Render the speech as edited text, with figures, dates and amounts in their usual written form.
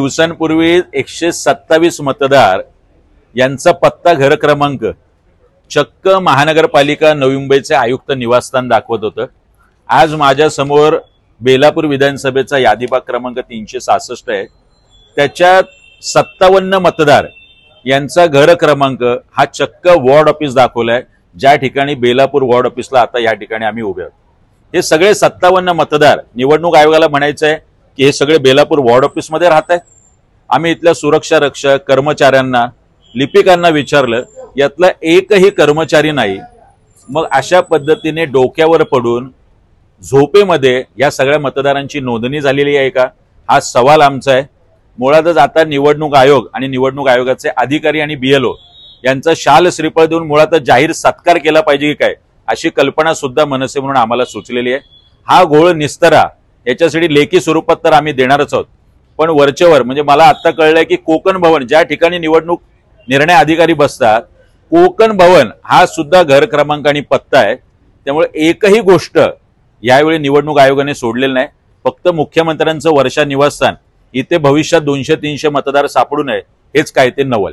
दिवसांपूर्वी 127 मतदार यांचा पत्ता घर क्रमांक चक्क महानगरपालिका नवी मुंबईचे आयुक्त निवासस्थान दाखवत होतं। आज माझ्या समोर बेलापूर विधानसभेचा यादीभाग क्रमांक 366 आहे। त्याच्यात 57 मतदार यांचा घर क्रमांक हा चक्क वॉर्ड ऑफिस दाखवलाय, ज्या ठिकाणी बेलापूर वॉर्ड ऑफिसला आता या ठिकाणी आम्ही उभे आहोत। हे सगळे 57 मतदार निवडणूक आयोगाला म्हणायचं आहे की हे सगळे बेलापूर वॉर्ड ऑफिस मध्ये राहत आहेत। आम्ही इथल्या सुरक्षा रक्षक कर्मचाऱ्यांना लिपिकांना विचारलं, यातला एकही कर्मचारी नाही। मग अशा पद्धतीने डोक्यावर पडून झोपेमध्ये या सगळ्या मतदारांची नोंदणी झालेली आहे का, हा सवाल आमचा आहे। मुळातच आता निवडणूक आयोग आणि निवडणूक आयोगाचे अधिकारी आणि बीएलओ यांचा शाल श्रीफळ देऊन मुळातच जाहीर सत्कार केला पाहिजे की काय, अशी कल्पना सुद्धा मनसे म्हणून आम्हाला सुचलेली आहे। हा घोळ निस्तरा याच्यासाठी लेखी स्वरूपात तर आम्ही देणारच आहोत, पण वरचेवर म्हणजे मला आता कळलंय की कोकण भवन ज्या ठिकाणी निवडणूक निर्णय अधिकारी बसतात, कोकण भवन हा सुद्धा घर क्रमांक आणि पत्ता आहे। त्यामुळे एकही गोष्ट यावेळी निवडणूक आयोगाने सोडलेली नाही। फक्त मुख्यमंत्र्यांचं वर्षा निवासस्थान इथे भविष्यात 200-300 मतदार सापडू नये हेच काय ते नवल।